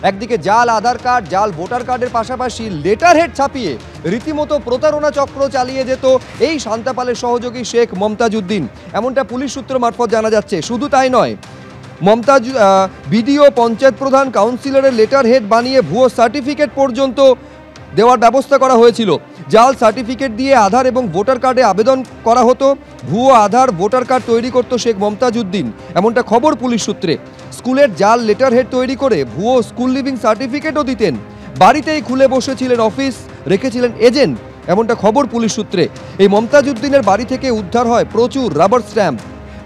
একদিকে জাল আধার কার্ড, জাল ভোটার কার্ডের পাশাপাশি লেটার হেড ছাপিয়ে রীতিমতো প্রতারণা চক্র চালিয়ে যেত এই শান্তাপালের সহযোগী শেখ মমতাজ উদ্দিন, এমনটা পুলিশ সূত্র মারফত জানা যাচ্ছে। শুধু তাই নয়, মমতাজ বিডিও, পঞ্চায়েত প্রধান, কাউন্সিলরের লেটার হেড বানিয়ে ভুয়ো সার্টিফিকেট পর্যন্ত দেওয়ার ব্যবস্থা করা হয়েছিল। জাল সার্টিফিকেট দিয়ে আধার এবং ভোটার কার্ডে আবেদন করা হতো। ভুয়ো আধার, ভোটার কার্ড তৈরি করত শেখ মমতাজ উদ্দিন, এমনটা খবর পুলিশ সূত্রে। স্কুলের জাল লেটার হেড তৈরি করে ভুয়ো স্কুল লিভিং সার্টিফিকেটও দিতেন। বাড়িতেই খুলে বসেছিলেন অফিস, রেখেছিলেন এজেন্ট, এমনটা খবর পুলিশ সূত্রে। এই মমতাজ উদ্দিনের বাড়ি থেকে উদ্ধার হয় প্রচুর rubber stamp.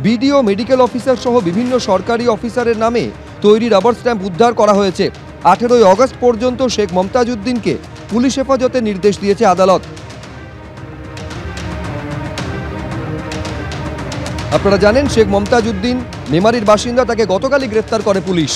BDO, medical officer সহ বিভিন্ন সরকারি অফিসারের নামে তৈরি রাবার স্ট্যাম্প উদ্ধার করা হয়েছে। 18 আগস্ট পর্যন্ত শেখ মমতাজ উদ্দিনকে পুলিশ হেফাজতে নির্দেশ দিয়েছে আদালত। আপনারা জানেন, শেখ মমতাজ উদ্দিন মেমারির বাসিন্দা, তাকে গতকালই গ্রেফতার করে পুলিশ।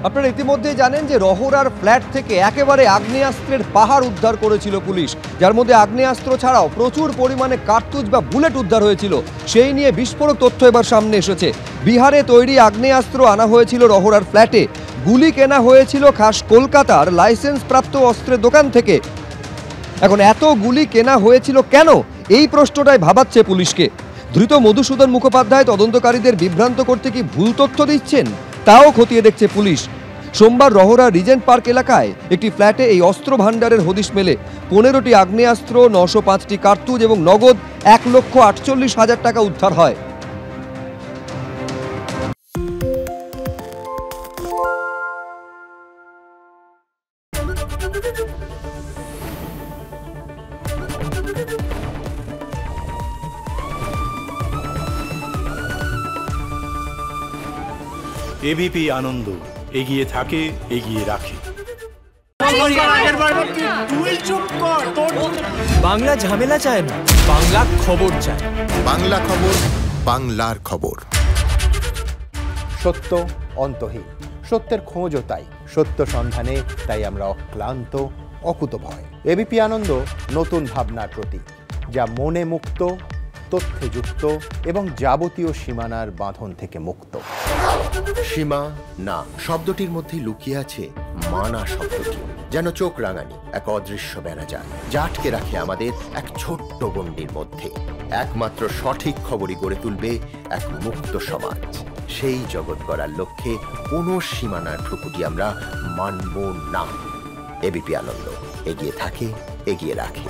আপনারা ইতিমধ্যেই জানেন যে রহরার ফ্ল্যাট থেকে একেবারে আগ্নেয়াস্ত্রের পাহাড় উদ্ধার করেছিল পুলিশ, যার মধ্যে আগ্নেয়াস্ত্র ছাড়াও প্রচুর পরিমাণে কার্তুজ বা বুলেট উদ্ধার হয়েছিল। সেই নিয়ে বিস্ফোরক তথ্য এবার সামনে এসেছে। বিহারে তৈরি আগ্নেয়াস্ত্র আনা হয়েছিল রহরার ফ্ল্যাটে। গুলি কেনা হয়েছিল খাস কলকাতার লাইসেন্স প্রাপ্ত অস্ত্রের দোকান থেকে। এখন এত গুলি কেনা হয়েছিল কেন, এই প্রশ্নটাই ভাবাচ্ছে পুলিশকে। ধৃত মধুসূদন মুখোপাধ্যায় তদন্তকারীদের বিভ্রান্ত করতে কি ভুল তথ্য দিচ্ছেন, তাও খতিয়ে দেখছে পুলিশ। সোমবার রহরা রিজেন্ট পার্ক এলাকায় একটি ফ্ল্যাটে এই অস্ত্র ভাণ্ডারের হদিশ মেলে। 15টি আগ্নেয়াস্ত্র, 905টি কার্তুজ এবং নগদ 1,48,000 টাকা উদ্ধার হয়। এবিপি আনন্দ, এগিয়ে থাকে, এগিয়ে রাখে। বাংলা ঝামেলা চায় না, বাংলা খবর চায়। বাংলা খবর, বাংলার খবর। সত্য অন্তহীন, সত্যের খোঁজও তাই, সত্য সন্ধানে তাই আমরা অক্লান্ত, অকুতভয়। এবিপি আনন্দ নতুন ভাবনার প্রতীক, যা মনে মুক্ত, তথ্যে যুক্ত এবং যাবতীয় সীমানার বাঁধন থেকে মুক্ত। সীমা না শব্দটির মধ্যে লুকিয়ে আছে মানা শব্দটি, যেন চোখ রাঙানি এক অদৃশ্য বেড়াজাল, যা আটকে রাখে আমাদের এক ছোট্ট গণ্ডির মধ্যে। একমাত্র সঠিক খবরই গড়ে তুলবে এক মুক্ত সমাজ। সেই জগৎ গড়ার লক্ষ্যে কোনো সীমানার ঠুকুটি আমরা মানব না। এবিপি আনন্দ, এগিয়ে থাকে, এগিয়ে রাখে।